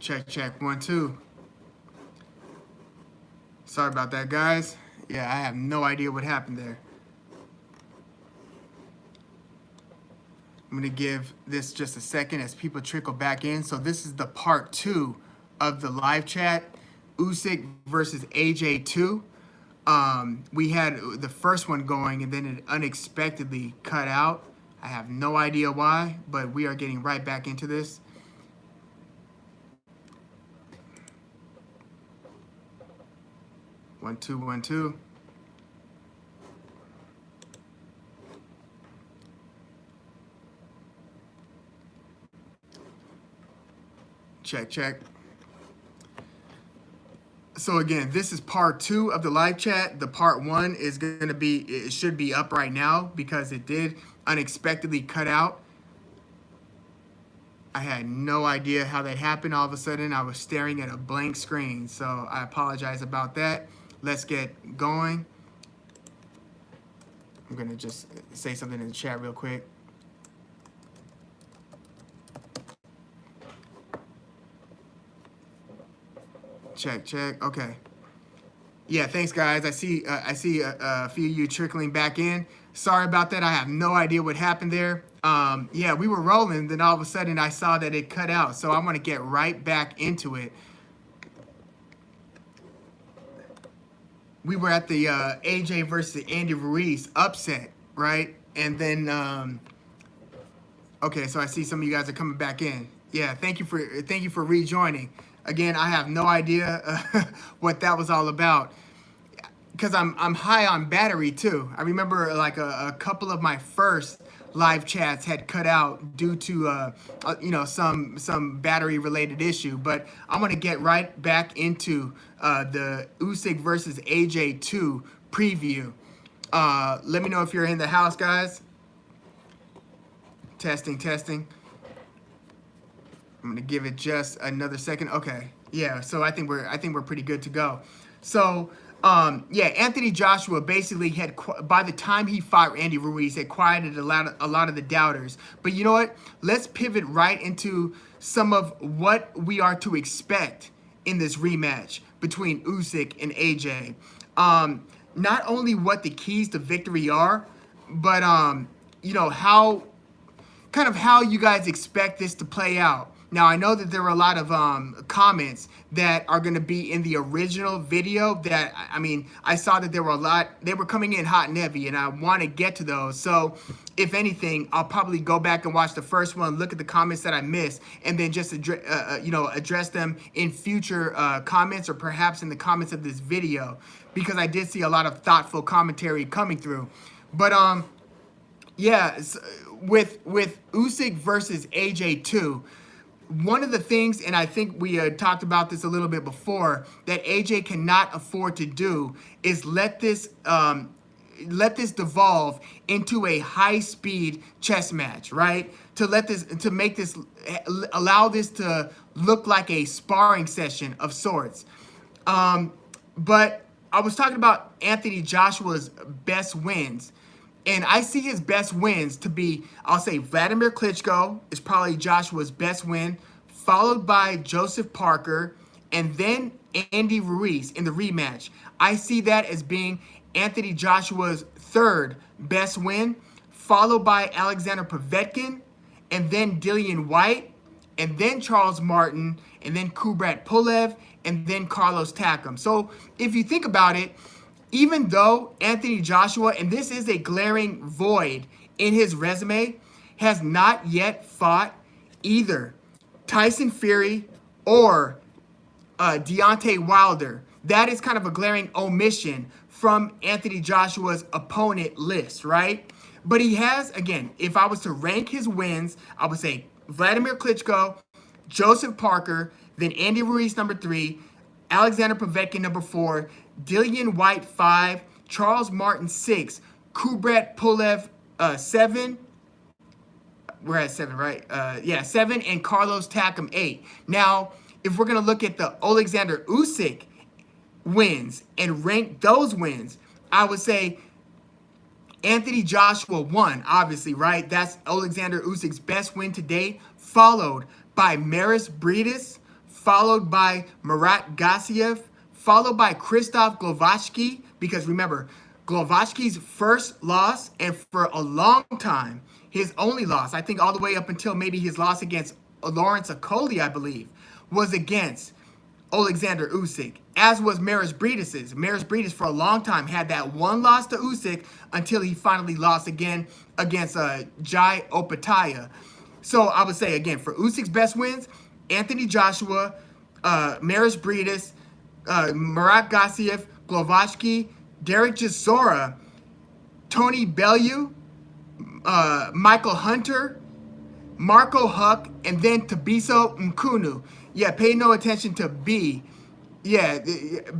Check, check, 1, 2. Sorry about that, guys. Yeah, I have no idea what happened there. I'm going to give this just a second as people trickle back in. So this is the part 2 of the live chat. Usyk versus AJ2. We had the first one going and then it unexpectedly cut out. I have no idea why, but we are getting right back into this. One, two, 1, 2. Check, check. So again, this is part 2 of the live chat. The part 1 is going to be, it should be up right now because it did unexpectedly cut out. I had no idea how that happened. All of a sudden, I was staring at a blank screen. So I apologize about that. Let's get going. I'm going to just say something in the chat real quick. Check, check. Okay. Yeah, thanks, guys. I see a few of you trickling back in. Sorry about that. I have no idea what happened there. Yeah, we were rolling. Then all of a sudden, I saw that it cut out. So I want to get right back into it. We were at the AJ versus Andy Ruiz upset, right? And then, okay, so I see some of you guys are coming back in. Yeah, thank you for rejoining. Again, I have no idea what that was all about because I'm high on battery too. I remember like a couple of my first live chats had cut out due to you know, some battery related issue. But I'm gonna get right back into the Usyk versus AJ2 preview. Let me know if you're in the house, guys. Testing, testing. I'm gonna give it just another second. Okay, yeah. So I think we're pretty good to go. So yeah, Anthony Joshua basically had, by the time he fought Andy Ruiz, had quieted a lot of the doubters. But you know what? Let's pivot right into some of what we are to expect in this rematch between Usyk and AJ. Not only what the keys to victory are, but you know, how you guys expect this to play out. Now, I know that there were a lot of comments that are going to be in the original video that, I mean, I saw that there were a lot, they were coming in hot and heavy, and I want to get to those. So, if anything, I'll probably go back and watch the first one, look at the comments that I missed, and then just you know, address them in future comments or perhaps in the comments of this video, because I did see a lot of thoughtful commentary coming through. But, yeah, with Usyk versus AJ2, one of the things, and I think we talked about this a little bit before, that AJ cannot afford to do is let this devolve into a high-speed chess match, right? Allow this to look like a sparring session of sorts. But I was talking about Anthony Joshua's best wins. And I see his best wins to be, I'll say Vladimir Klitschko is probably Joshua's best win, followed by Joseph Parker, and then Andy Ruiz in the rematch. I see that as being Anthony Joshua's third best win, followed by Alexander Povetkin, and then Dillian White, and then Charles Martin, and then Kubrat Pulev, and then Carlos Takam. So if you think about it, even though Anthony Joshua, and this is a glaring void in his resume, has not yet fought either Tyson Fury or Deontay Wilder. That is kind of a glaring omission from Anthony Joshua's opponent list, right? But he has, again, if I was to rank his wins, I would say Vladimir Klitschko, Joseph Parker, then Andy Ruiz number 3, Alexander Povetkin number 4, Dillian White 5, Charles Martin 6, Kubrat Pulev 7. We're at 7, right? Yeah, 7, and Carlos Takam 8. Now, if we're gonna look at the Alexander Usyk wins and rank those wins, I would say Anthony Joshua 1, obviously, right? That's Alexander Usyk's best win to date, followed by Maris Briedis, followed by Murat Gassiev, followed by Krzysztof Glowacki, because remember, Glowacki's first loss, and for a long time, his only loss, I think all the way up until maybe his loss against Lawrence Okoli, I believe, was against Alexander Usyk, as was Maris Bridis's. Maris Bridis for a long time had that one loss to Usyk until he finally lost again against Jai Opataya. So I would say, again, for Usyk's best wins, Anthony Joshua, Maris Bridis, Murat Gassiev, Glowacki, Derek Chisora, Tony Bellew, Michael Hunter, Marco Huck, and then Tabiso Mkunu. Yeah, pay no attention to B. Yeah,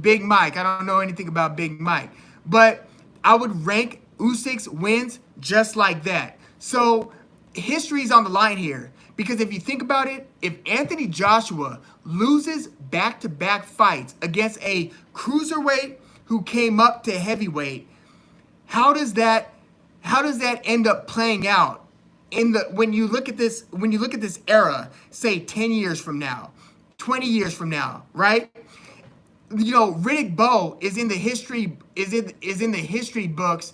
Big Mike. I don't know anything about Big Mike. But I would rank Usyk's wins just like that. So history's on the line here. Because if you think about it, if Anthony Joshua loses back-to-back fights against a cruiserweight who came up to heavyweight, how does that end up playing out when you look at this era, say 10 years from now, 20 years from now, right? You know, Riddick Bowe is in the history books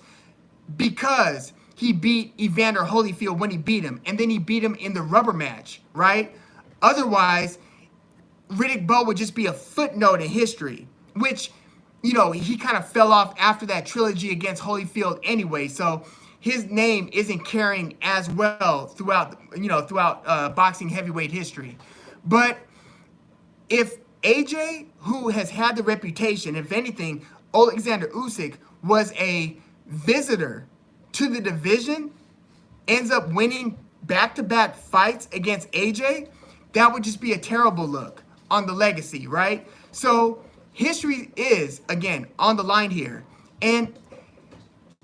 because he beat Evander Holyfield when he beat him, and then he beat him in the rubber match, right? Otherwise, Riddick Bowe would just be a footnote in history, which, you know, he kind of fell off after that trilogy against Holyfield anyway, so his name isn't carrying as well throughout boxing heavyweight history. But if AJ, who has had the reputation, if anything, Alexander Usyk was a visitor to the division, ends up winning back-to-back fights against AJ, that would just be a terrible look on the legacy, right? So history is, again, on the line here. And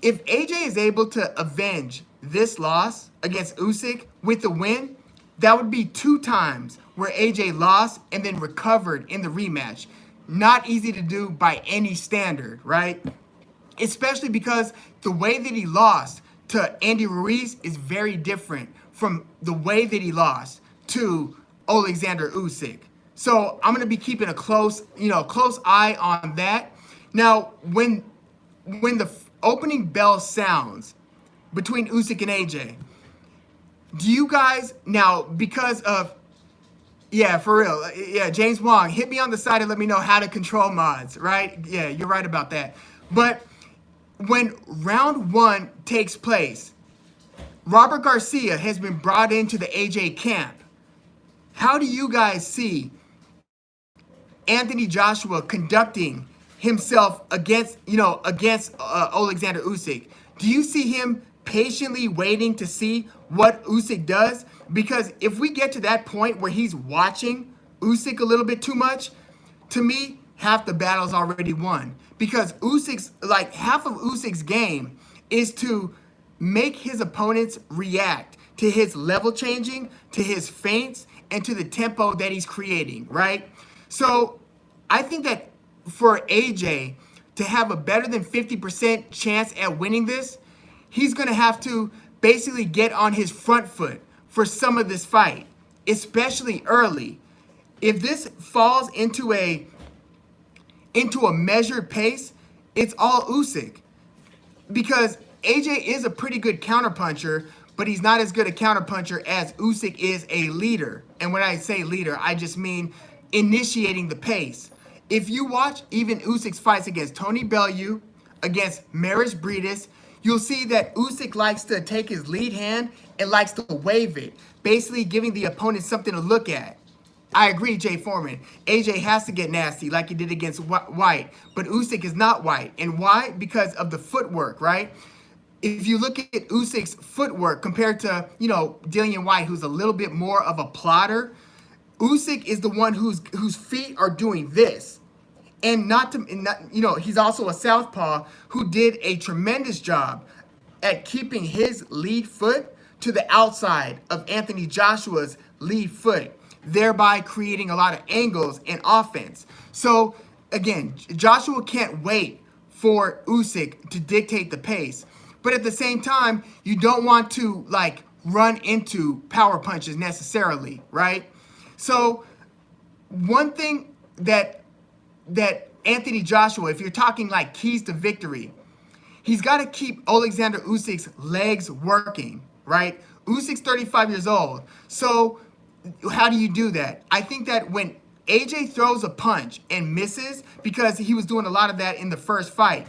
if AJ is able to avenge this loss against Usyk with the win, that would be 2 times where AJ lost and then recovered in the rematch. Not easy to do by any standard, right? Especially because the way that he lost to Andy Ruiz is very different from the way that he lost to Alexander Usyk. So I'm going to be keeping a close eye on that. Now, when the opening bell sounds between Usyk and AJ, do you guys now, because of, yeah, for real, yeah, James Wong, hit me on the side and let me know how to control mods, right? Yeah, you're right about that. But when round 1 takes place, Robert Garcia has been brought into the AJ camp. How do you guys see Anthony Joshua conducting himself against Alexander Usyk? Do you see him patiently waiting to see what Usyk does? Because if we get to that point where he's watching Usyk a little bit too much, to me, half the battle's already won. Because half of Usyk's game is to make his opponents react to his level changing, to his feints, and to the tempo that he's creating, right? So I think that for AJ to have a better than 50% chance at winning this, he's going to have to basically get on his front foot for some of this fight, especially early. If this falls into a measured pace, it's all Usyk. Because AJ is a pretty good counterpuncher, but he's not as good a counterpuncher as Usyk is a leader. And when I say leader, I just mean initiating the pace. If you watch even Usyk's fights against Tony Bellew, against Maris Bridis, you'll see that Usyk likes to take his lead hand and likes to wave it, basically giving the opponent something to look at. I agree, Jay Foreman. AJ has to get nasty like he did against White, but Usyk is not White. And why? Because of the footwork, right? If you look at Usyk's footwork compared to, Dillian White, who's a little bit more of a plotter, Usyk is the one whose feet are doing this. And he's also a southpaw who did a tremendous job at keeping his lead foot to the outside of Anthony Joshua's lead foot, thereby creating a lot of angles and offense. So again, Joshua can't wait for Usyk to dictate the pace. But at the same time, you don't want to run into power punches necessarily, right? So one thing that Anthony Joshua, if you're talking like keys to victory, he's got to keep Alexander Usyk's legs working, right? Usyk's 35 years old. So how do you do that? I think that when AJ throws a punch and misses, because he was doing a lot of that in the first fight,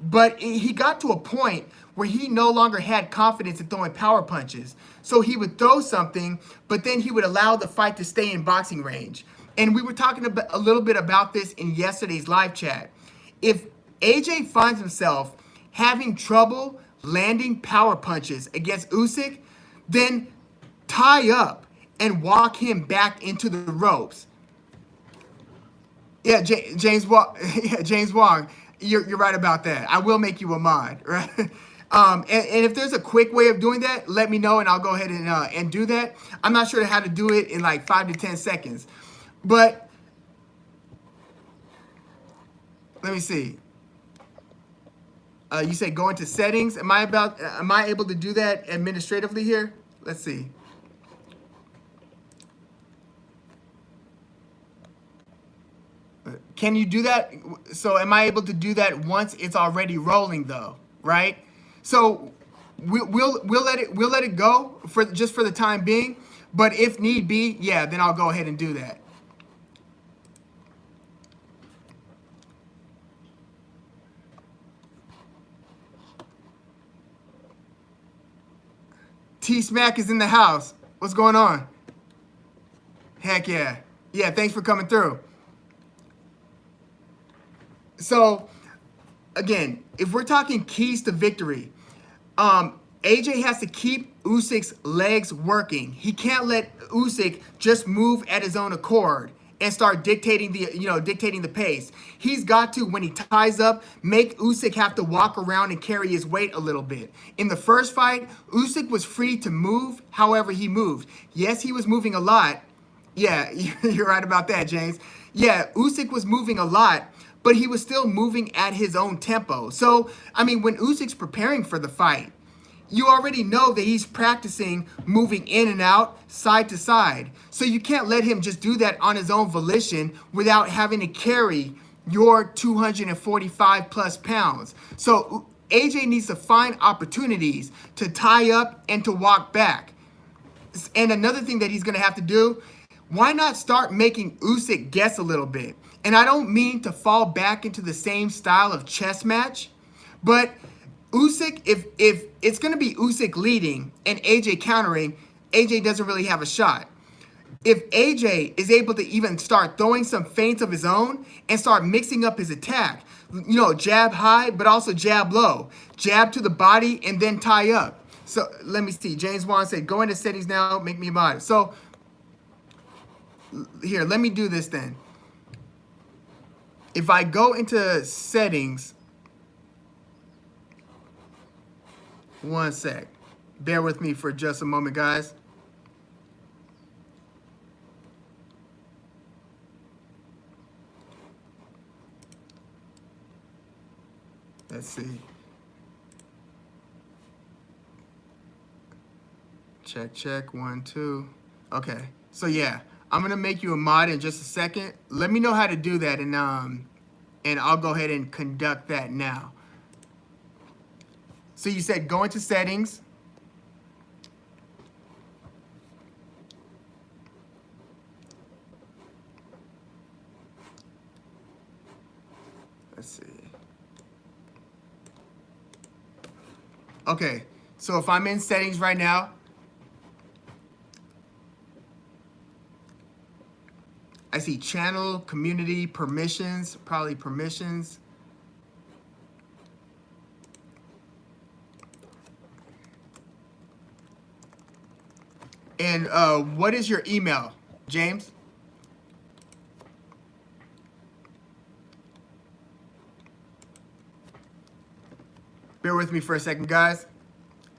but he got to a point where he no longer had confidence in throwing power punches. So he would throw something, but then he would allow the fight to stay in boxing range. And we were talking a little bit about this in yesterday's live chat. If AJ finds himself having trouble landing power punches against Usyk, then tie up and walk him back into the ropes. Yeah, James Wong. Yeah, James Wong. You're right about that. I will make you a mod, right? And if there's a quick way of doing that, let me know and I'll go ahead and do that. I'm not sure how to do it in like 5 to 10 seconds, but let me see. You say go into settings. Am I able to do that administratively here? Let's see. Can you do that? So am I able to do that once it's already rolling though, right? So we'll let it go for just for the time being, but if need be, yeah, then I'll go ahead and do that. T Smack is in the house. What's going on? Heck yeah. Yeah, thanks for coming through. So, again, if we're talking keys to victory, AJ has to keep Usyk's legs working. He can't let Usyk just move at his own accord and start dictating the pace. He's got to, when he ties up, make Usyk have to walk around and carry his weight a little bit. In the first fight, Usyk was free to move however he moved. Yes, he was moving a lot. Yeah, you're right about that, James. Yeah, Usyk was moving a lot, but he was still moving at his own tempo. So, I mean, when Usyk's preparing for the fight, you already know that he's practicing moving in and out, side to side. So you can't let him just do that on his own volition without having to carry your 245 plus pounds. So AJ needs to find opportunities to tie up and to walk back. And another thing that he's going to have to do, why not start making Usyk guess a little bit? And I don't mean to fall back into the same style of chess match, but Usyk, if it's going to be Usyk leading and AJ countering, AJ doesn't really have a shot. If AJ is able to even start throwing some feints of his own and start mixing up his attack, jab high, but also jab low, jab to the body, and then tie up. So let me see. James Wan said, go into settings now, make me a mod. So here, let me do this then. If I go into settings, one sec. Bear with me for just a moment, guys. Let's see. Check, 1, 2. Okay, so yeah, I'm gonna make you a mod in just a second. Let me know how to do that, and I'll go ahead and conduct that now. So you said go into settings. Let's see. Okay, so if I'm in settings right now, I see channel, community, permissions, probably permissions. And what is your email, James? Bear with me for a second, guys.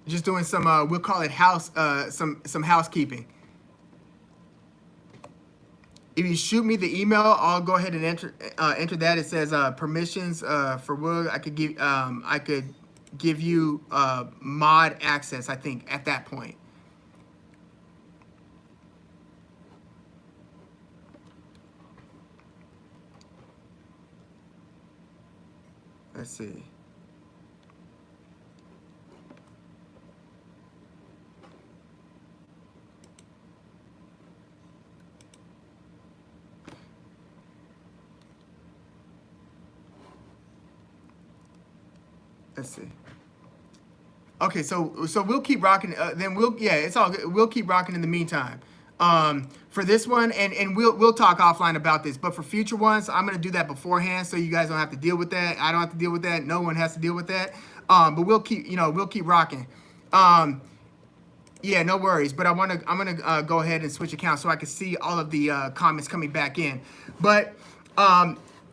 Just doing some, we'll call it some housekeeping. If you shoot me the email, I'll go ahead and enter that. It says permissions for Will. I could give you mod access, I think, at that point. Let's see. Let's see. Okay, so we'll keep rocking. Then it's all good. We'll keep rocking in the meantime. For this one, and we'll talk offline about this. But for future ones, I'm gonna do that beforehand, so you guys don't have to deal with that. I don't have to deal with that. No one has to deal with that. But we'll keep rocking. Yeah, no worries. But I'm gonna go ahead and switch accounts so I can see all of the comments coming back in. But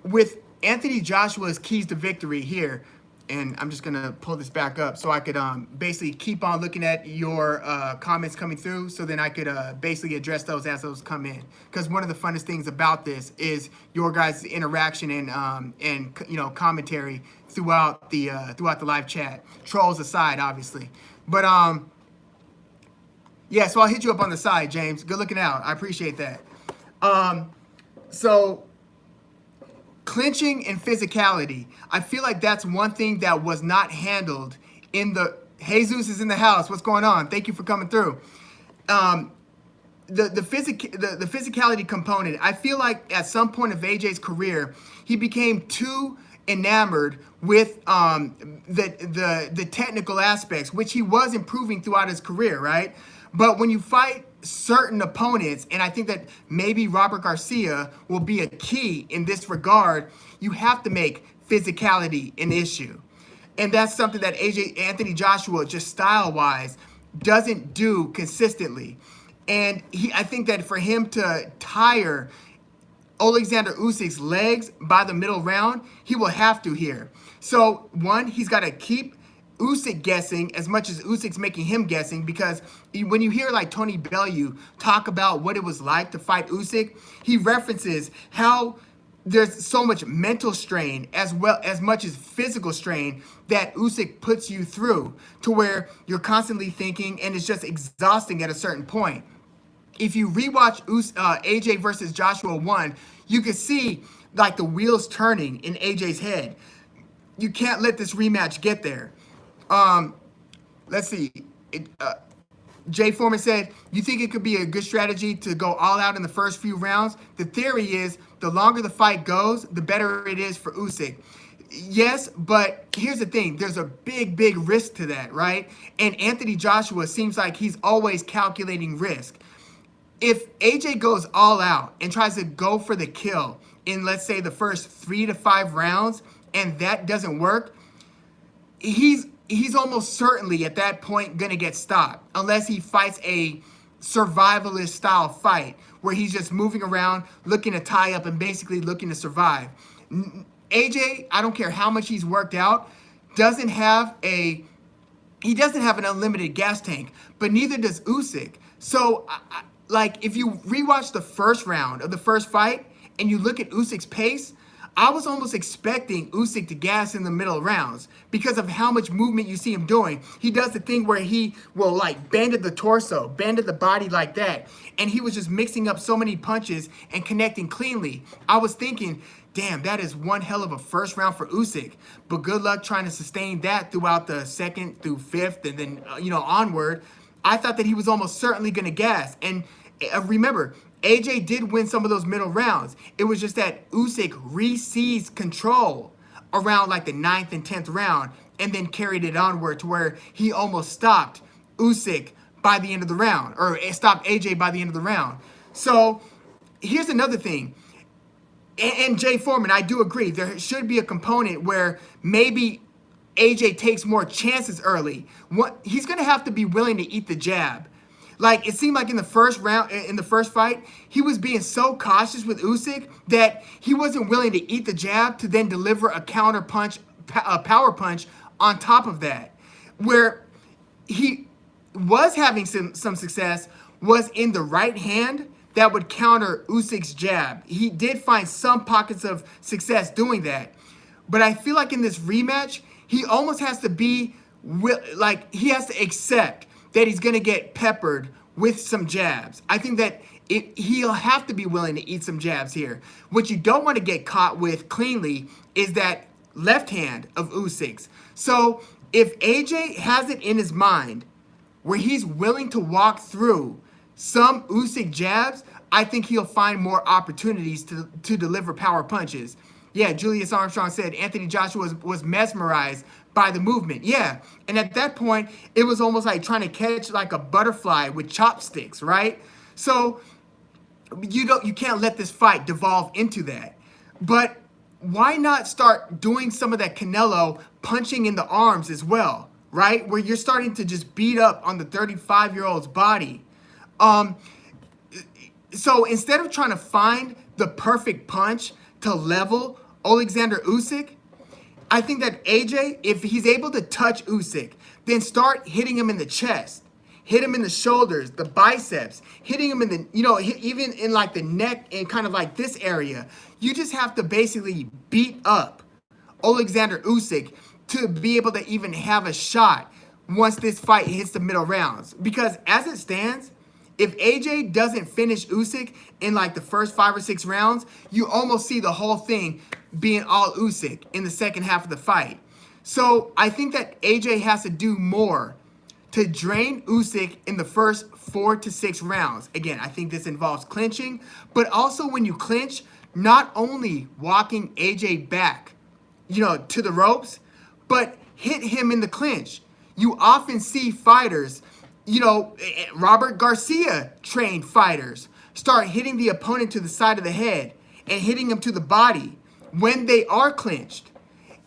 with Anthony Joshua's keys to victory here, and I'm just gonna pull this back up so I could basically keep on looking at your comments coming through, so then I could basically address those as those come in. Because one of the funnest things about this is your guys' interaction and commentary throughout the live chat. Trolls aside, obviously. But yeah, so I'll hit you up on the side, James. Good looking out. I appreciate that. So clinching and physicality. I feel like that's one thing that was not handled in the... Jesus is in the house. What's going on? Thank you for coming through. The physicality component. I feel like at some point of AJ's career, he became too enamored with the technical aspects, which he was improving throughout his career, right? But when you fight certain opponents, and I think that maybe Robert Garcia will be a key in this regard, you have to make physicality an issue. And that's something that Anthony Joshua, just style-wise, doesn't do consistently. And I think that for him to tire Alexander Usyk's legs by the middle round, he will have to here. So, one, he's got to keep Usyk guessing as much as Usyk's making him guessing, because when you hear like Tony Bellew talk about what it was like to fight Usyk, he references how there's so much mental strain as well as much as physical strain that Usyk puts you through, to where you're constantly thinking and it's just exhausting at a certain point. If you rewatch AJ versus Joshua 1, you can see like the wheels turning in AJ's head. You can't let this rematch get there. Let's see. Jay Foreman said, you think it could be a good strategy to go all out in the first few rounds? The theory is the longer the fight goes, the better it is for Usyk. Yes, but here's the thing. There's a big, big risk to that, right? And Anthony Joshua seems like he's always calculating risk. If AJ goes all out and tries to go for the kill in, let's say, the first 3 to 5 rounds, and that doesn't work, he's almost certainly at that point going to get stopped, unless he fights a survivalist style fight where he's just moving around, looking to tie up and basically looking to survive. AJ, I don't care how much he's worked out, doesn't have an unlimited gas tank, but neither does Usyk. So, like, if you rewatch the first round of the first fight and you look at Usyk's pace, I was almost expecting Usyk to gas in the middle rounds because of how much movement you see him doing. He does the thing where he will like bend at the torso, bend at the body like that. And he was just mixing up so many punches and connecting cleanly. I was thinking, damn, that is one hell of a first round for Usyk. But good luck trying to sustain that throughout the second through fifth and then, onward. I thought that he was almost certainly going to gas. And remember, AJ did win some of those middle rounds. It was just that Usyk re-seized control around like the 9th and 10th round and then carried it onward to where he almost stopped Usyk by the end of the round, or stopped AJ by the end of the round. So here's another thing. And Jay Foreman, I do agree. There should be a component where maybe AJ takes more chances early. He's going to have to be willing to eat the jab. Like, it seemed like in the first round, in the first fight, he was being so cautious with Usyk that he wasn't willing to eat the jab to then deliver a counter punch, a power punch on top of that. Where he was having some success was in the right hand that would counter Usyk's jab. He did find some pockets of success doing that. But I feel like in this rematch, he almost has to be, like, he has to accept that he's going to get peppered with some jabs. I think that he'll have to be willing to eat some jabs here. What you don't want to get caught with cleanly is that left hand of Usyk's. So if AJ has it in his mind where he's willing to walk through some Usyk jabs, I think he'll find more opportunities to deliver power punches. Yeah, Julius Armstrong said Anthony Joshua was mesmerized by the movement. Yeah, and at that point, it was almost like trying to catch like a butterfly with chopsticks, right? So you can't let this fight devolve into that. But why not start doing some of that Canelo punching in the arms as well, right? Where you're starting to just beat up on the 35-year-old's body. So instead of trying to find the perfect punch to level Alexander Usyk, I think that AJ, if he's able to touch Usyk, then start hitting him in the chest, hit him in the shoulders, the biceps, hitting him in the, even in like the neck and kind of like this area. You just have to basically beat up Alexander Usyk to be able to even have a shot once this fight hits the middle rounds. Because as it stands, if AJ doesn't finish Usyk in like the first 5 or 6 rounds, you almost see the whole thing being all Usyk in the second half of the fight. So I think that AJ has to do more to drain Usyk in the first 4 to 6 rounds. Again, I think this involves clinching, but also when you clinch, not only walking AJ back, to the ropes, but hit him in the clinch. You often see fighters, Robert Garcia trained fighters start hitting the opponent to the side of the head and hitting him to the body when they are clinched.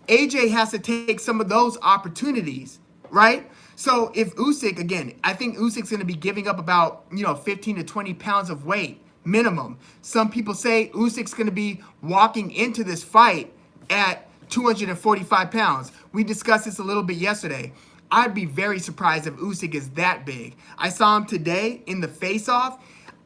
AJ has to take some of those opportunities, right? So if Usyk, again, I think Usyk's going to be giving up about, 15 to 20 pounds of weight minimum. Some people say Usyk's going to be walking into this fight at 245 pounds. We discussed this a little bit yesterday. I'd be very surprised if Usyk is that big. I saw him today in the face-off.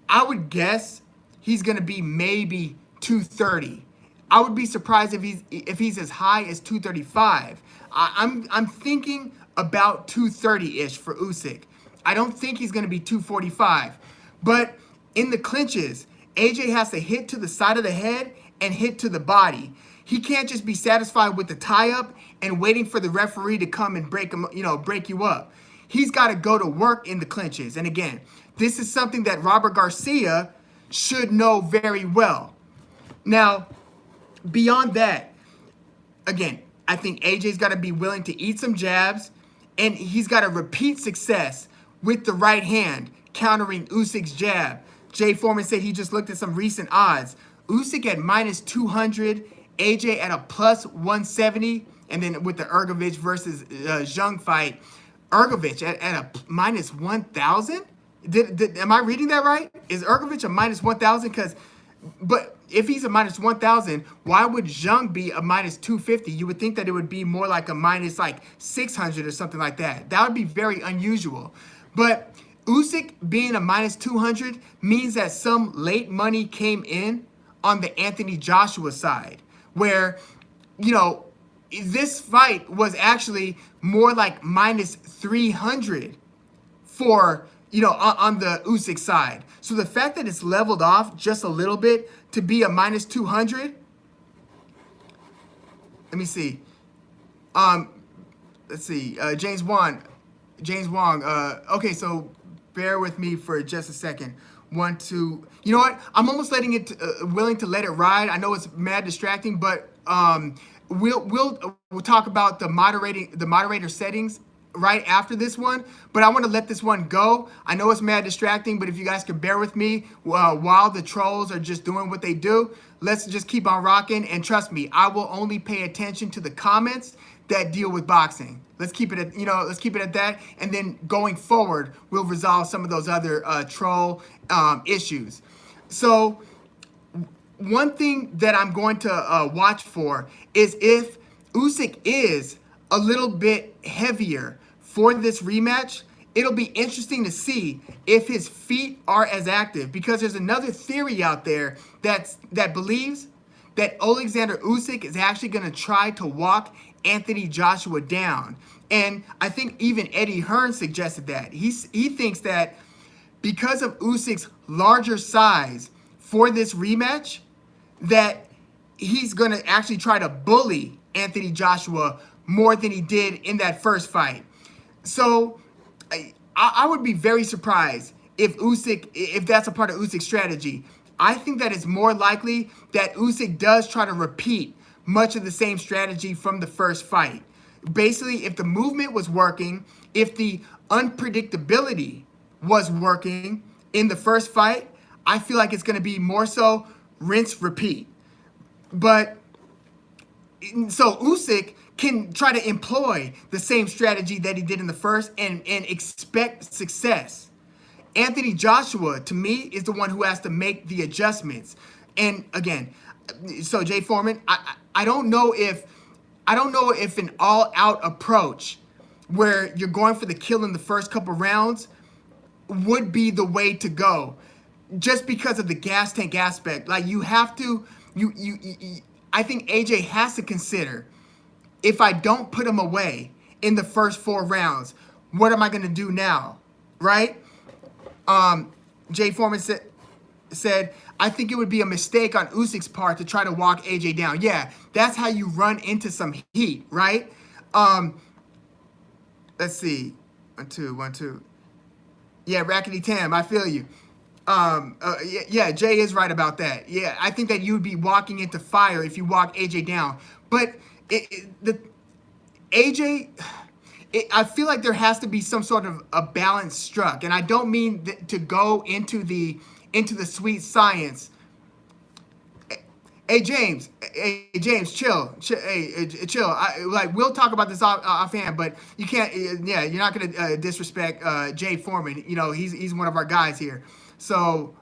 I would guess he's going to be maybe 230. I would be surprised if he's as high as 235. I'm thinking about 230-ish for Usyk. I don't think he's going to be 245. But in the clinches, AJ has to hit to the side of the head and hit to the body. He can't just be satisfied with the tie-up and waiting for the referee to come and break you up. He's got to go to work in the clinches. And again, this is something that Robert Garcia should know very well. Now, beyond that, again, I think AJ's got to be willing to eat some jabs, and he's got to repeat success with the right hand, countering Usyk's jab. Jay Foreman said he just looked at some recent odds. Usyk at minus 200, AJ at a plus 170, and then with the Ergovich versus Zhang fight, Ergovich at a minus 1,000? Am I reading that right? Is Ergovich a minus 1,000? But if he's a minus 1,000, why would Zhang be a minus 250? You would think that it would be more like a minus like 600 or something like that. That would be very unusual. But Usyk being a minus 200 means that some late money came in on the Anthony Joshua side, where, this fight was actually more like minus 300 for, on the Usyk side. So the fact that it's leveled off just a little bit to be a minus 200, let me see. Let's see. James Wong. Okay, so bear with me for just a second. You know what? I'm almost willing to let it ride. I know it's mad distracting, but we'll talk about the moderator settings right after this one. But I want to let this one go. I know it's mad distracting, but if you guys could bear with me while the trolls are just doing what they do, let's just keep on rocking. And trust me, I will only pay attention to the comments that deal with boxing. Let's keep it at that. And then going forward, we'll resolve some of those other troll issues. So one thing that I'm going to watch for is if Usyk is a little bit heavier for this rematch, it'll be interesting to see if his feet are as active, because there's another theory out there that believes that Alexander Usyk is actually going to try to walk Anthony Joshua down. And I think even Eddie Hearn suggested that. He thinks that because of Usyk's larger size for this rematch, that he's going to actually try to bully Anthony Joshua more than he did in that first fight. So I would be very surprised if Usyk, if that's a part of Usyk's strategy. I think that it's more likely that Usyk does try to repeat much of the same strategy from the first fight. Basically, if the movement was working, if the unpredictability was working in the first fight, I feel like it's going to be more so rinse, repeat. But so Usyk can try to employ the same strategy that he did in the first and expect success. Anthony Joshua, to me, is the one who has to make the adjustments. And again, so Jay Foreman, I don't know if an all-out approach where you're going for the kill in the first couple rounds would be the way to go, just because of the gas tank aspect. Like you have to, I think AJ has to consider, if I don't put him away in the first 4 rounds, what am I going to do now, right? Jay Foreman said, I think it would be a mistake on Usyk's part to try to walk AJ down. Yeah, that's how you run into some heat, right? Let's see. 1, 2, 1, 2. Yeah, Rackety Tam, I feel you. Yeah, Jay is right about that. Yeah, I think that you would be walking into fire if you walk AJ down. But AJ, I feel like there has to be some sort of a balance struck, and I don't mean to go into the sweet science. Hey James, chill. Chill. We'll talk about this offhand, but you can't. Yeah, you're not gonna disrespect Jay Foreman. You know, he's one of our guys here. So,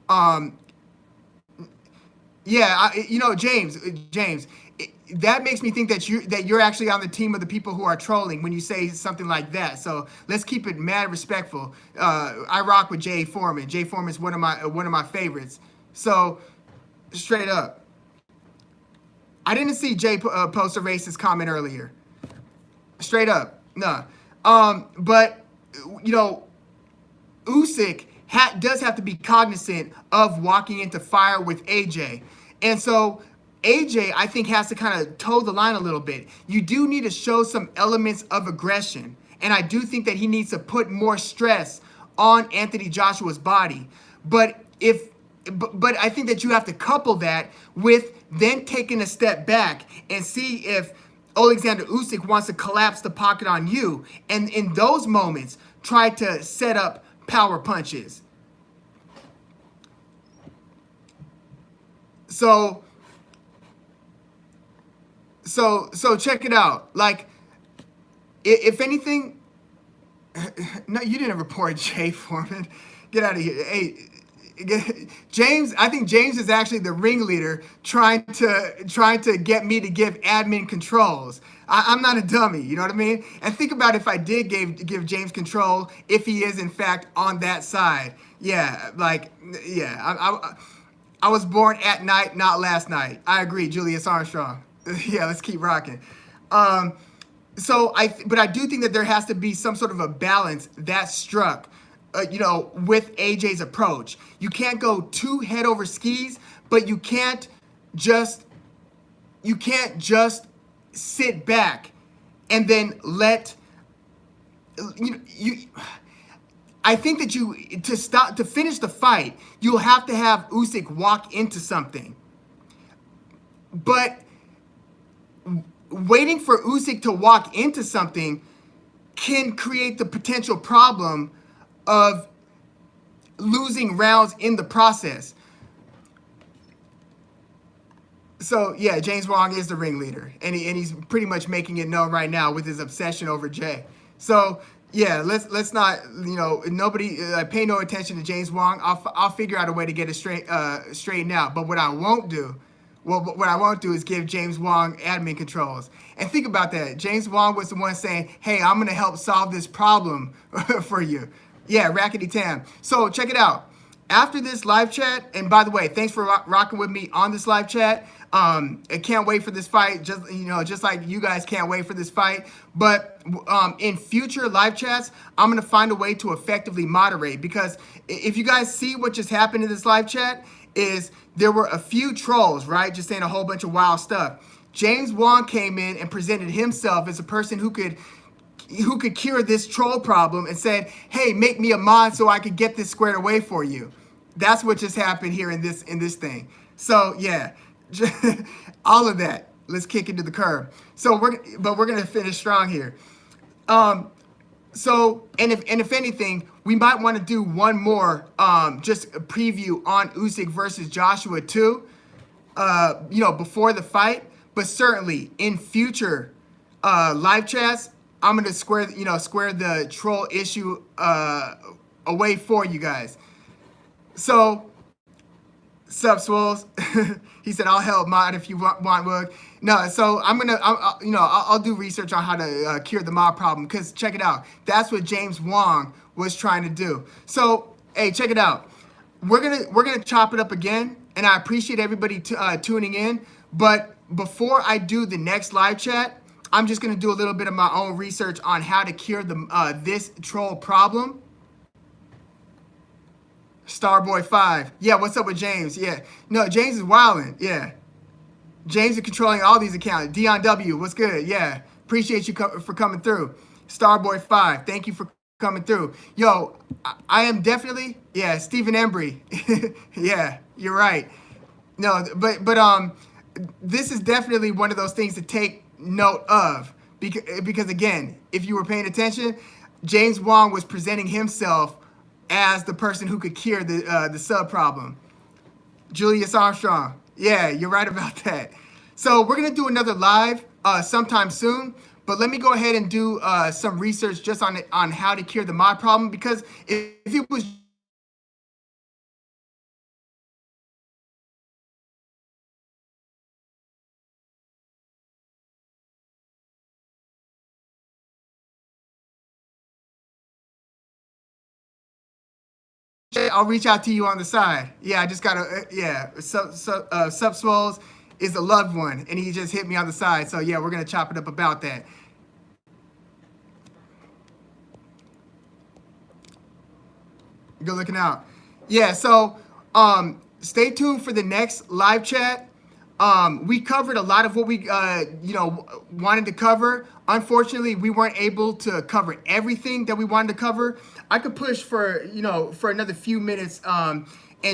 yeah, James, that makes me think that you're actually on the team of the people who are trolling when you say something like that. So let's keep it mad respectful. I rock with Jay Foreman. Jay Foreman is one of my favorites. So straight up, I didn't see Jay post a racist comment earlier. Straight up, nah. But Usyk does have to be cognizant of walking into fire with AJ, and so AJ, I think, has to kind of toe the line a little bit. You do need to show some elements of aggression, and I do think that he needs to put more stress on Anthony Joshua's body. But I think that you have to couple that with then taking a step back and see if Alexander Usyk wants to collapse the pocket on you, and in those moments, try to set up power punches. So check it out. Like, if anything, no, you didn't report Jay Foreman. Get out of here. Hey, James, I think James is actually the ringleader trying to get me to give admin controls. I'm not a dummy, you know what I mean? And think about if I did give James control, if he is in fact on that side. Yeah, I was born at night, not last night. I agree, Julius Armstrong. Yeah, let's keep rocking. But I do think that there has to be some sort of a balance that's struck, with AJ's approach. You can't go too head over skis, but you can't just sit back and then let you. I think that to finish the fight, you'll have to have Usyk walk into something. But waiting for Usyk to walk into something can create the potential problem of losing rounds in the process. So yeah, James Wong is the ringleader, and he's pretty much making it known right now with his obsession over Jay. So yeah, let's not nobody pay no attention to James Wong. I'll figure out a way to get it straightened out. But what I won't do is give James Wong admin controls. And think about that. James Wong was the one saying, "Hey, I'm gonna help solve this problem for you." Yeah, Rackety Tam. So check it out. After this live chat, and by the way, thanks for rocking with me on this live chat. I can't wait for this fight, just like you guys can't wait for this fight. But in future live chats, I'm gonna find a way to effectively moderate, because if you guys see what just happened in this live chat, is there were a few trolls, right? Just saying a whole bunch of wild stuff. James Wong came in and presented himself as a person who could cure this troll problem and said, hey, make me a mod so I could get this squared away for you. That's what just happened here in this thing. So yeah, all of that. Let's kick into the curb. So we're gonna finish strong here. So if anything, we might want to do one more just a preview on Usyk versus Joshua too. Before the fight, but certainly in future live chats, I'm gonna square the troll issue away for you guys. So, sup, Swolls? He said, "I'll help mod if you want, Wook." No, so I'll do research on how to cure the mod problem, because check it out. That's what James Wong was trying to do. So, hey, check it out. We're gonna chop it up again, and I appreciate everybody tuning in. But before I do the next live chat, I'm just gonna do a little bit of my own research on how to cure the this troll problem. Starboy 5. Yeah, what's up with James? Yeah. No, James is wilding. Yeah. James is controlling all these accounts. Dion W, what's good? Yeah. Appreciate you for coming through. Starboy 5, thank you for coming through. Yo, I am definitely, yeah, Stephen Embry. Yeah, you're right. No, but this is definitely one of those things to take note of. Because again, if you were paying attention, James Wong was presenting himself as the person who could cure the sub problem. Julius Armstrong. Yeah, you're right about that. So we're gonna do another live sometime soon, but let me go ahead and do some research just on how to cure the mod problem, because if it was I'll reach out to you on the side. Yeah, I just gotta, yeah, Sup Swolls is a loved one, and he just hit me on the side. So yeah, we're gonna chop it up about that. Good looking out. Yeah, so stay tuned for the next live chat. We covered a lot of what we wanted to cover. Unfortunately, we weren't able to cover everything that we wanted to cover. I could push for another few minutes and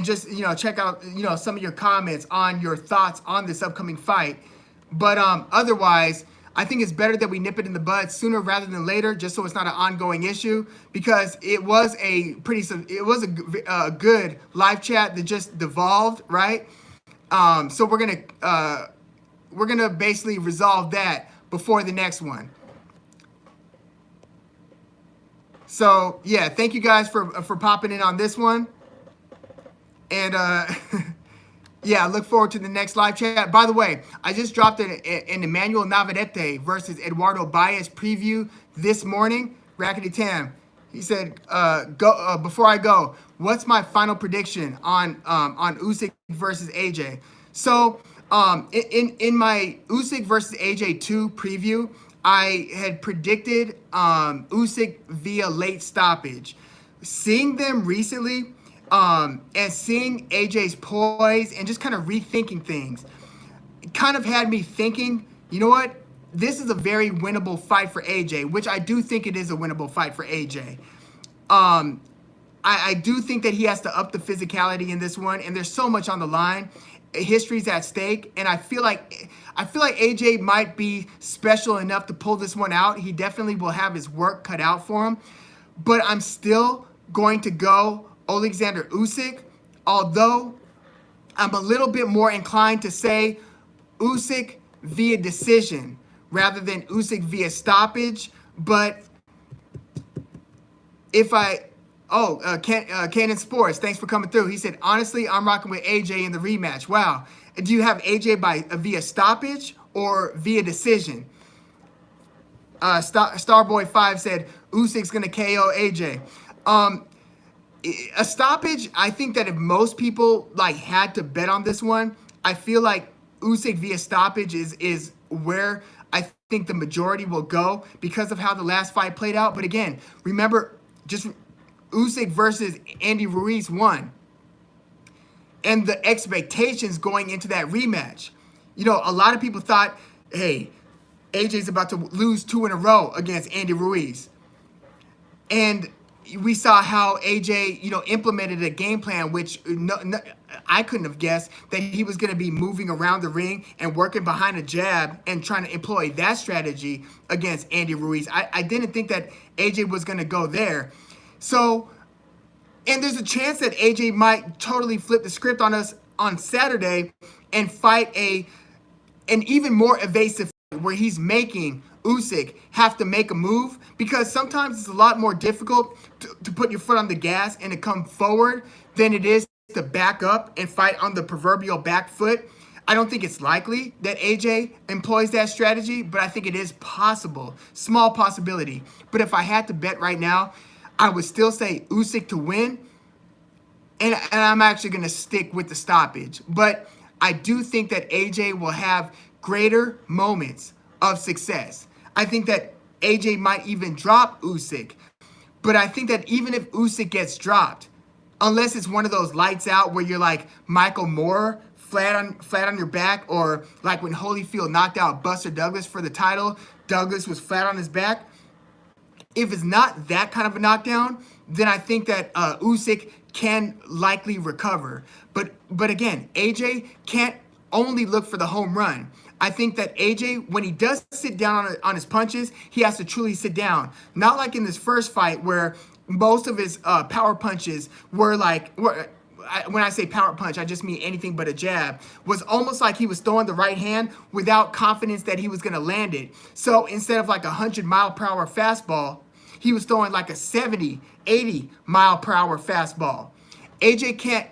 just check out some of your comments on your thoughts on this upcoming fight. But otherwise, I think it's better that we nip it in the bud sooner rather than later, just so it's not an ongoing issue, because it was a good live chat that just devolved, right? So we're gonna basically resolve that before the next one. So yeah, thank you guys for popping in on this one, and yeah, I look forward to the next live chat. By the way, I just dropped an Emmanuel Navarrete versus Eduardo Baez preview this morning. Rackety Tam, he said, before I go, what's my final prediction on Usyk versus AJ? So in my Usyk versus AJ 2 preview, I had predicted Usyk via late stoppage. Seeing them recently, and seeing AJ's poise and just kind of rethinking things, it kind of had me thinking, you know what? This is a very winnable fight for AJ, which I do think it is a winnable fight for AJ. I do think that he has to up the physicality in this one, and there's so much on the line. History's at stake, and I feel like AJ might be special enough to pull this one out. He definitely will have his work cut out for him, but I'm still going to go Alexander Usyk, although I'm a little bit more inclined to say Usyk via decision rather than Usyk via stoppage. But if Canon Sports, thanks for coming through. He said, honestly, I'm rocking with AJ in the rematch. Wow. Do you have AJ via stoppage or via decision? Starboy 5 said, Usyk's going to KO AJ. A stoppage, I think that if most people had to bet on this one, I feel like Usyk via stoppage is where I think the majority will go because of how the last fight played out. But again, remember, just Usyk versus Andy Ruiz won. and the expectations going into that rematch. You know, a lot of people thought, hey, AJ's about to lose 2 in a row against Andy Ruiz. And we saw how AJ, you know, implemented a game plan, which I couldn't have guessed that he was going to be moving around the ring and working behind a jab and trying to employ that strategy against Andy Ruiz. I didn't think that AJ was going to go there. So, and there's a chance that AJ might totally flip the script on us on Saturday and fight an even more evasive fight where he's making Usyk have to make a move, because sometimes it's a lot more difficult to put your foot on the gas and to come forward than it is to back up and fight on the proverbial back foot. I don't think it's likely that AJ employs that strategy, but I think it is possible. Small possibility. But if I had to bet right now, I would still say Usyk to win. And I'm actually going to stick with the stoppage. But I do think that AJ will have greater moments of success. I think that AJ might even drop Usyk. But I think that even if Usyk gets dropped, unless it's one of those lights out where you're like Michael Moore, flat on your back, or like when Holyfield knocked out Buster Douglas for the title, Douglas was flat on his back. If it's not that kind of a knockdown, then I think that Usyk can likely recover. But again, AJ can't only look for the home run. I think that AJ, when he does sit down on his punches, he has to truly sit down. Not like in this first fight where most of his power punches were like, when I say power punch, I just mean anything but a jab, was almost like he was throwing the right hand without confidence that he was going to land it. So instead of like a 100-mile-per-hour fastball, he was throwing like a 70, 80-mile-per-hour fastball. AJ can't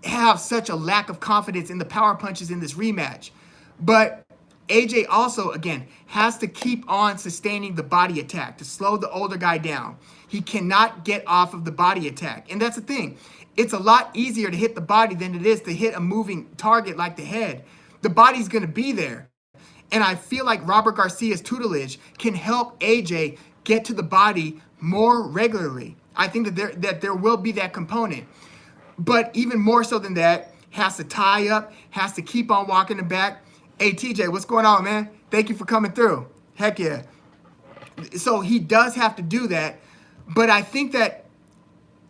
have such a lack of confidence in the power punches in this rematch. But AJ also, again, has to keep on sustaining the body attack to slow the older guy down. He cannot get off of the body attack. And that's the thing. It's a lot easier to hit the body than it is to hit a moving target like the head. The body's going to be there. And I feel like Robert Garcia's tutelage can help AJ get to the body more regularly. I think that there will be that component. But even more so than that, has to tie up, has to keep on walking the back. Hey, TJ, what's going on, man? Thank you for coming through. Heck yeah. So he does have to do that. But I think that,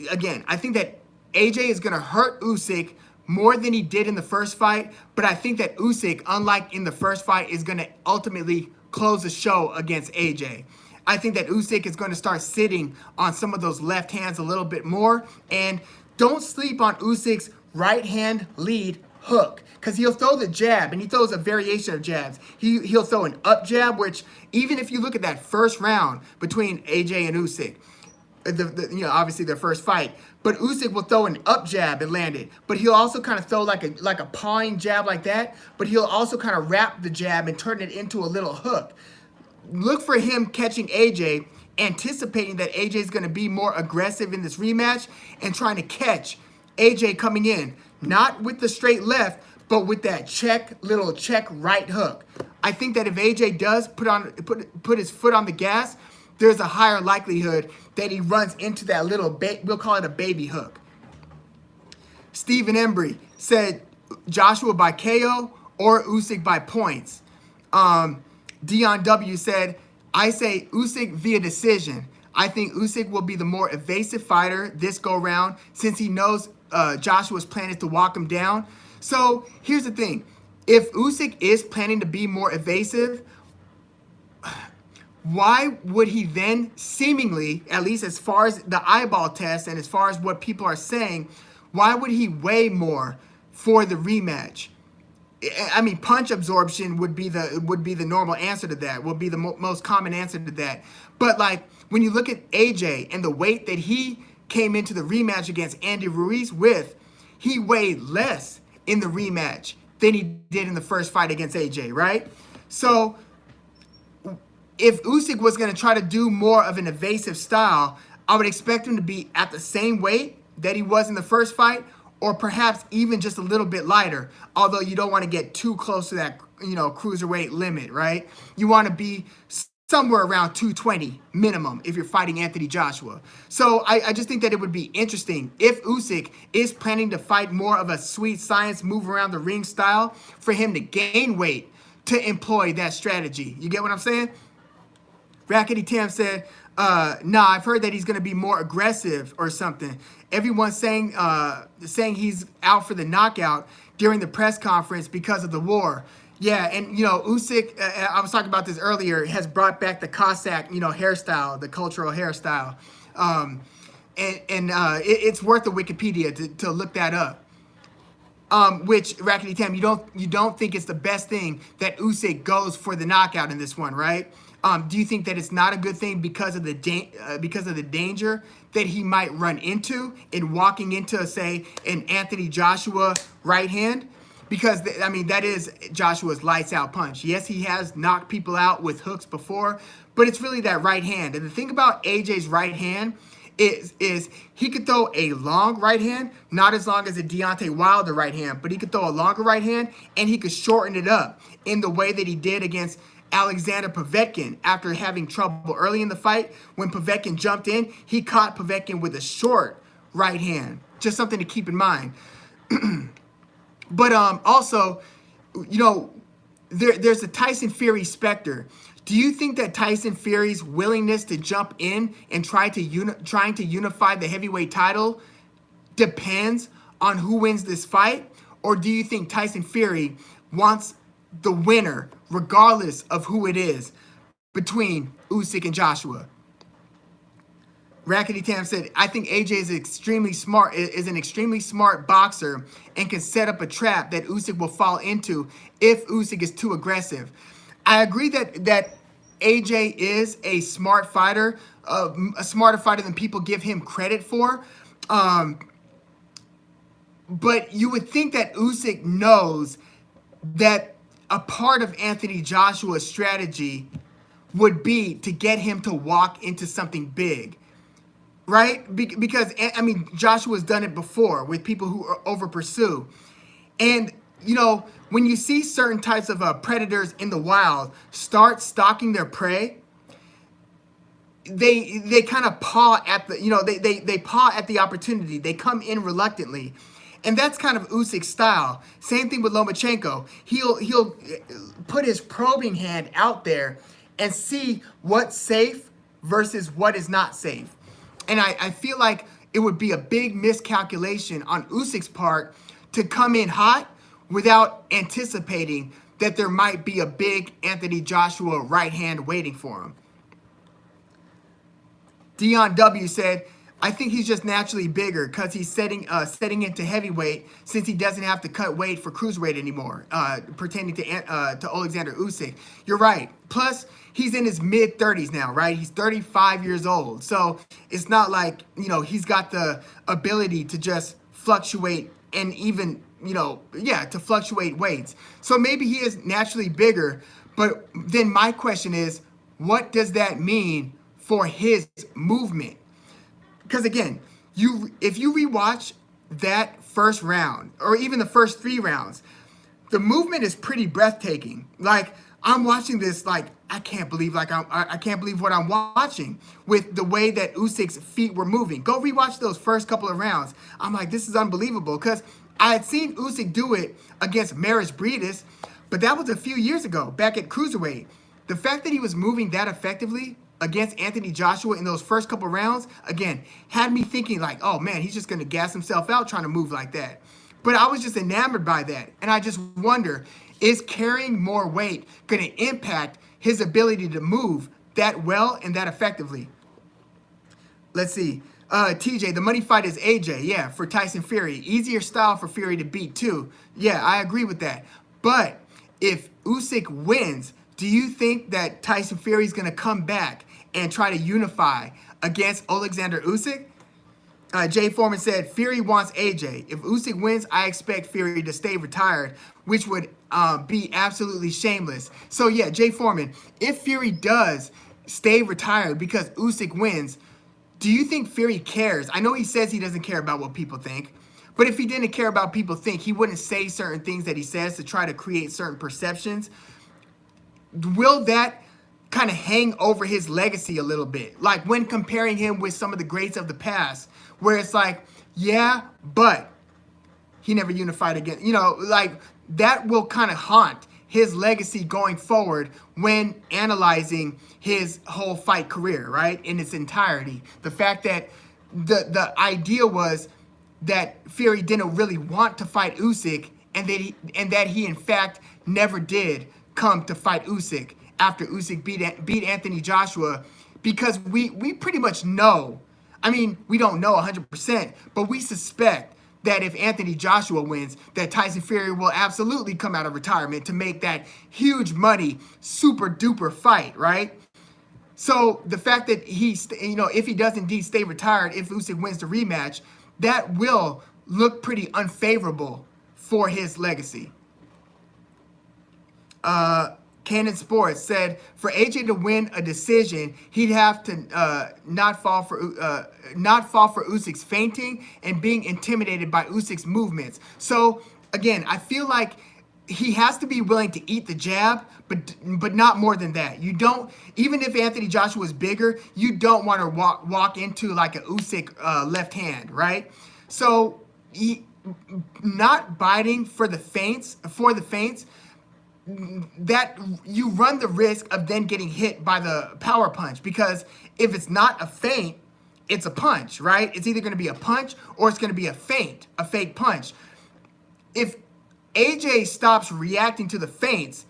again, I think that AJ is going to hurt Usyk more than he did in the first fight. But I think that Usyk, unlike in the first fight, is going to ultimately close the show against AJ. I think that Usyk is going to start sitting on some of those left hands a little bit more. And don't sleep on Usyk's right hand lead hook, because he'll throw the jab, and he throws a variation of jabs. He'll throw an up jab, which even if you look at that first round between AJ and Usyk, obviously their first fight, but Usyk will throw an up jab and land it. But he'll also kind of throw like a pawing jab like that, but he'll also kind of wrap the jab and turn it into a little hook. Look for him catching AJ, anticipating that AJ is going to be more aggressive in this rematch and trying to catch AJ coming in. Not with the straight left, but with that little check right hook. I think that if AJ does put his foot on the gas, there's a higher likelihood that he runs into that little, we'll call it a baby hook. Stephen Embry said Joshua by KO or Usyk by points. Dion W said, I say Usyk via decision. I think Usyk will be the more evasive fighter this go round since he knows Joshua's plan is to walk him down. So here's the thing. If Usyk is planning to be more evasive, why would he then seemingly, at least as far as the eyeball test and as far as what people are saying, why would he weigh more for the rematch? I mean, punch absorption would be the normal answer to that, would be the most common answer to that. But like when you look at AJ and the weight that he came into the rematch against Andy Ruiz with, he weighed less in the rematch than he did in the first fight against AJ, right? So if Usyk was going to try to do more of an evasive style, I would expect him to be at the same weight that he was in the first fight, or perhaps even just a little bit lighter, although you don't want to get too close to that, cruiserweight limit, right? You want to be somewhere around 220 minimum if you're fighting Anthony Joshua. So I just think that it would be interesting if Usyk is planning to fight more of a sweet science move around the ring style for him to gain weight to employ that strategy. You get what I'm saying? Rackety Tam said, nah, I've heard that he's going to be more aggressive or something. Everyone's saying he's out for the knockout during the press conference because of the war. Yeah, and, Usyk, I was talking about this earlier, has brought back the Cossack, hairstyle, the cultural hairstyle. It's worth the Wikipedia to look that up. Which, Rackety Tam, you don't think it's the best thing that Usyk goes for the knockout in this one, right? Do you think that it's not a good thing because of the danger that he might run into in walking into, say, an Anthony Joshua right hand? Because, that is Joshua's lights out punch. Yes, he has knocked people out with hooks before, but it's really that right hand. And the thing about AJ's right hand is he could throw a long right hand, not as long as a Deontay Wilder right hand, but he could throw a longer right hand, and he could shorten it up in the way that he did against Alexander Povetkin after having trouble early in the fight. When Povetkin jumped in, he caught Povetkin with a short right hand. Just something to keep in mind. But also, there's a Tyson Fury specter. Do you think that Tyson Fury's willingness to jump in and trying to unify the heavyweight title depends on who wins this fight? Or do you think Tyson Fury wants the winner, regardless of who it is, between Usyk and Joshua? Rackety Tam said, I think AJ is an extremely smart boxer and can set up a trap that Usyk will fall into if Usyk is too aggressive. I agree that AJ is a smart fighter, a smarter fighter than people give him credit for. But you would think that Usyk knows that a part of Anthony Joshua's strategy would be to get him to walk into something big. Right? Because, Joshua's done it before with people who over pursue. And, when you see certain types of predators in the wild start stalking their prey, they kind of paw at the, they paw at the opportunity. They come in reluctantly. And that's kind of Usyk's style. Same thing with Lomachenko. He'll put his probing hand out there and see what's safe versus what is not safe. And I feel like it would be a big miscalculation on Usyk's part to come in hot without anticipating that there might be a big Anthony Joshua right hand waiting for him. Dion W said, I think he's just naturally bigger because he's setting into heavyweight since he doesn't have to cut weight for cruiserweight anymore, pertaining to Alexander Usyk. You're right. Plus, he's in his mid-30s now, right? He's 35 years old. So it's not like, he's got the ability to just fluctuate and even, to fluctuate weights. So maybe he is naturally bigger. But then my question is, what does that mean for his movement? Because again, if you rewatch that first round or even the first 3 rounds, the movement is pretty breathtaking. Like, I'm watching this, like, I can't believe what I'm watching with the way that Usyk's feet were moving. Go rewatch those first couple of rounds. I'm like, this is unbelievable, because I had seen Usyk do it against Maris Briedis, but that was a few years ago, back at cruiserweight. The fact that he was moving that effectively against Anthony Joshua in those first couple rounds, again, had me thinking like, oh man, he's just going to gas himself out trying to move like that. But I was just enamored by that. And I just wonder, is carrying more weight going to impact his ability to move that well and that effectively? Let's see. TJ, the money fight is AJ. Yeah, for Tyson Fury. Easier style for Fury to beat too. Yeah, I agree with that. But if Usyk wins, do you think that Tyson Fury is going to come back and try to unify against Alexander Usyk? Jay Foreman said, Fury wants AJ. If Usyk wins, I expect Fury to stay retired, which would be absolutely shameless. So yeah, Jay Foreman, if Fury does stay retired because Usyk wins, do you think Fury cares? I know he says he doesn't care about what people think, but if he didn't care about people think, he wouldn't say certain things that he says to try to create certain perceptions. Will that kind of hang over his legacy a little bit. Like when comparing him with some of the greats of the past, where it's like, yeah, but he never unified again. Like that will kind of haunt his legacy going forward when analyzing his whole fight career, right? In its entirety. The fact that the idea was that Fury didn't really want to fight Usyk, and that he in fact never did come to fight Usyk after Usyk beat Anthony Joshua, because we pretty much know. I mean, we don't know 100%, but we suspect that if Anthony Joshua wins, that Tyson Fury will absolutely come out of retirement to make that huge money, super duper fight, right? So the fact that if he does indeed stay retired, if Usyk wins the rematch, that will look pretty unfavorable for his legacy. Canon Sports said for AJ to win a decision, he'd have to not fall for Usyk's feinting and being intimidated by Usyk's movements. So again, I feel like he has to be willing to eat the jab, but not more than that. You don't, even if Anthony Joshua is bigger, you don't want to walk into like a Usyk left hand, right? So not biting for the feints, that you run the risk of then getting hit by the power punch, because if it's not a feint, it's a punch, right? It's either going to be a punch or it's going to be a feint, a fake punch. If AJ stops reacting to the feints,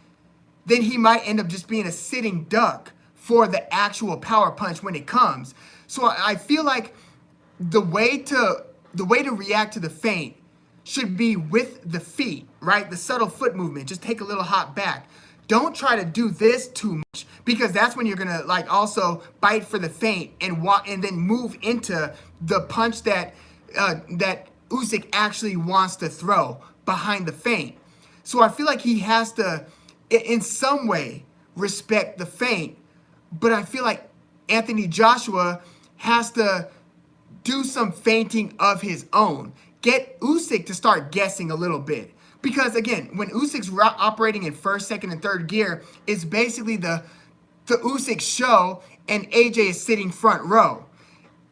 then he might end up just being a sitting duck for the actual power punch when it comes. So I feel like the way to react to the feint should be with the feet, right? The subtle foot movement. Just take a little hop back. Don't try to do this too much, because that's when you're gonna like also bite for the feint and walk and then move into the punch that Usyk actually wants to throw behind the feint. So I feel like he has to, in some way, respect the feint, but I feel like Anthony Joshua has to do some feinting of his own. Get Usyk to start guessing a little bit. Because again, when Usyk's operating in first, second, and third gear, it's basically the Usyk show and AJ is sitting front row.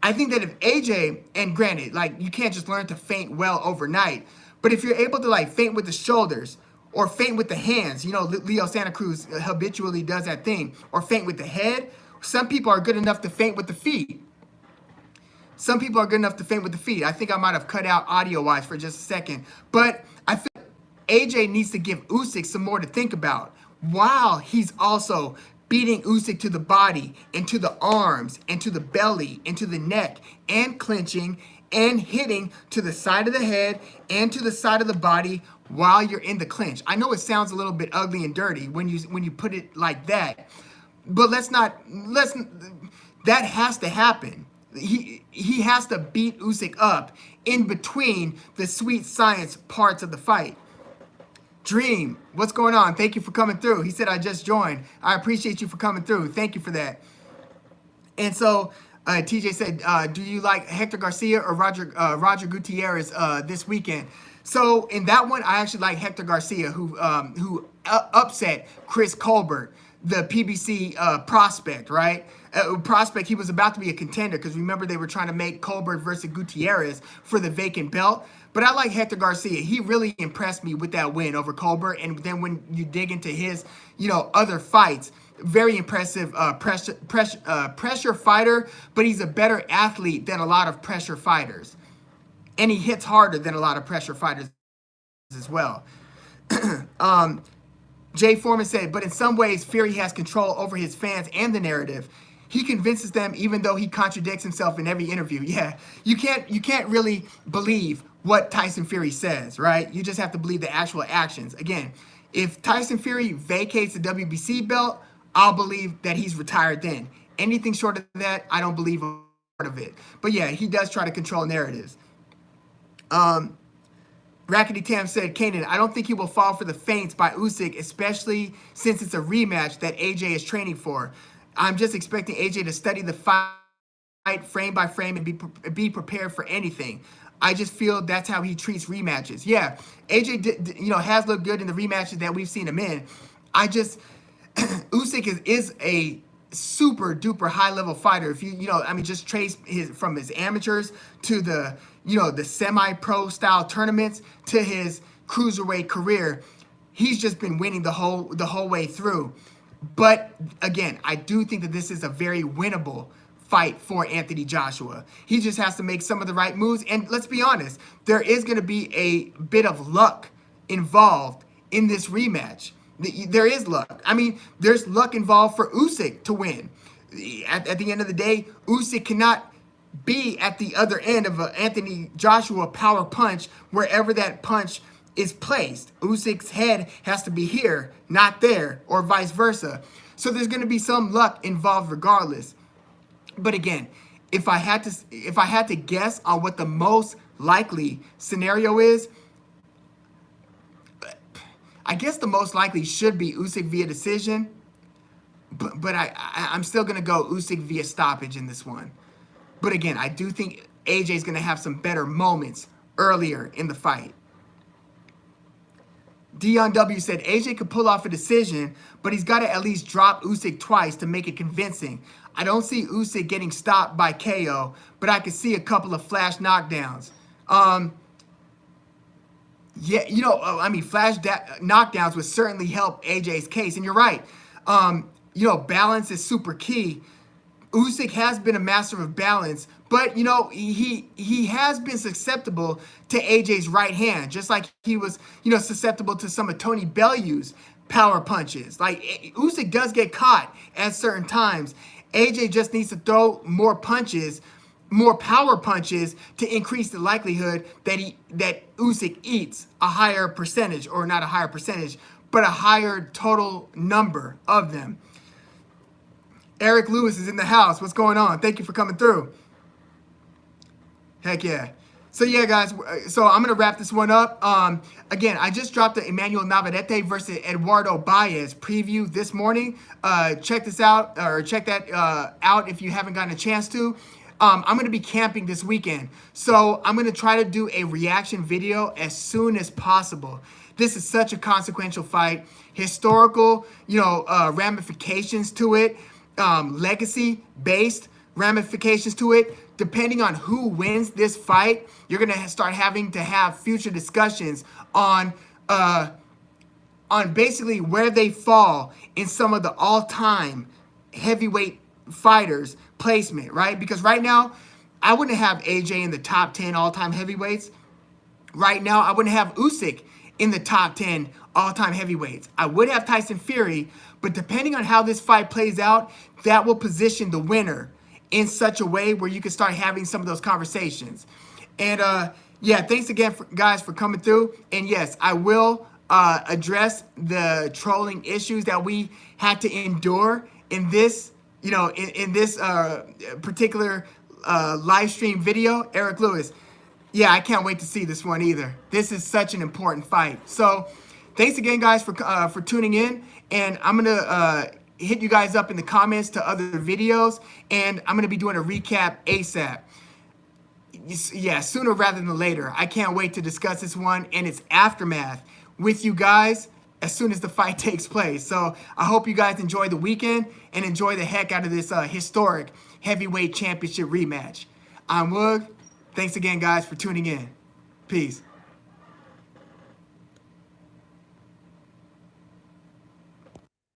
I think that if AJ, and granted, like you can't just learn to feint well overnight, but if you're able to like feint with the shoulders or feint with the hands, Leo Santa Cruz habitually does that thing, or feint with the head. Some people are good enough to feint with the feet. Some people are good enough to feint with the feet. I think I might have cut out audio-wise for just a second. But I feel AJ needs to give Usyk some more to think about, while he's also beating Usyk to the body, and to the arms, and to the belly, and to the neck, and clinching, and hitting to the side of the head, and to the side of the body while you're in the clinch. I know it sounds a little bit ugly and dirty when you put it like that, but that has to happen. He has to beat Usyk up in between the sweet science parts of the fight. Dream, what's going on? Thank you for coming through. He said, I just joined. I appreciate you for coming through. Thank you for that. And so TJ said, do you like Hector Garcia or Roger Gutierrez this weekend? So in that one, I actually like Hector Garcia, who upset Chris Colbert, the PBC prospect, right? Prospect, he was about to be a contender, because remember they were trying to make Colbert versus Gutierrez for the vacant belt. But I like Hector Garcia. He really impressed me with that win over Colbert. And then when you dig into his, other fights, very impressive pressure fighter, but he's a better athlete than a lot of pressure fighters. And he hits harder than a lot of pressure fighters as well. Jay Foreman said, but in some ways, Fury has control over his fans and the narrative. He convinces them, even though he contradicts himself in every interview. Yeah, you can't really believe what Tyson Fury says, right? You just have to believe the actual actions. Again, if Tyson Fury vacates the WBC belt, I'll believe that he's retired then. Anything short of that, I don't believe a part of it. But yeah, he does try to control narratives. Rackety Tam said, Kanan, I don't think he will fall for the feints by Usyk, especially since it's a rematch that AJ is training for. I'm just expecting AJ to study the fight frame by frame and be prepared for anything. I just feel that's how he treats rematches. Yeah, AJ has looked good in the rematches that we've seen him in. I just Usyk is a super duper high level fighter. If just trace from his amateurs to the the semi pro style tournaments to his cruiserweight career, he's just been winning the whole way through. But again, I do think that this is a very winnable fight for Anthony Joshua. He just has to make some of the right moves. And let's be honest, there is going to be a bit of luck involved in this rematch. There is luck. I mean, there's luck involved for Usyk to win. At the end of the day, Usyk cannot be at the other end of an Anthony Joshua power punch wherever that punch is placed. Usyk's head has to be here, not there, or vice versa. So there's going to be some luck involved regardless. But again, if I had to guess on what the most likely scenario is, I guess the most likely should be Usyk via decision. But I'm still going to go Usyk via stoppage in this one. But again, I do think AJ is going to have some better moments earlier in the fight. Dion W said AJ could pull off a decision, but he's got to at least drop Usyk twice to make it convincing. I don't see Usyk getting stopped by KO, but I could see a couple of flash knockdowns. Flash knockdowns would certainly help AJ's case. And you're right. Balance is super key. Usyk has been a master of balance, but he has been susceptible to AJ's right hand, just like he was susceptible to some of Tony Bellew's power punches. Like Usyk does get caught at certain times. AJ just needs to throw more punches, more power punches, to increase the likelihood that Usyk eats a higher percentage, or not a higher percentage, but a higher total number of them. Eric Lewis is in the house. What's going on? Thank you for coming through. Heck yeah. So yeah, guys. So I'm gonna wrap this one up. Again, I just dropped the Emmanuel Navarrete versus Eduardo Baez preview this morning. Check this out, or check that out if you haven't gotten a chance to. I'm gonna be camping this weekend, so I'm gonna try to do a reaction video as soon as possible. This is such a consequential fight, historical, ramifications to it. Legacy-based ramifications to it. Depending on who wins this fight, you're gonna start having to have future discussions on basically where they fall in some of the all-time heavyweight fighters placement, right? Because right now, I wouldn't have AJ in the top 10 all-time heavyweights. Right now, I wouldn't have Usyk in the top 10 all-time heavyweights. I would have Tyson Fury, but depending on how this fight plays out, that will position the winner in such a way where you can start having some of those conversations. And thanks again, guys, for coming through. And yes, I will address the trolling issues that we had to endure in this, in this particular live stream video. Eric Lewis, yeah, I can't wait to see this one either. This is such an important fight. So thanks again, guys, for tuning in. And I'm going to hit you guys up in the comments to other videos. And I'm going to be doing a recap ASAP. Yeah, sooner rather than later. I can't wait to discuss this one and its aftermath with you guys as soon as the fight takes place. So I hope you guys enjoy the weekend and enjoy the heck out of this historic heavyweight championship rematch. I'm Woog. Thanks again, guys, for tuning in. Peace.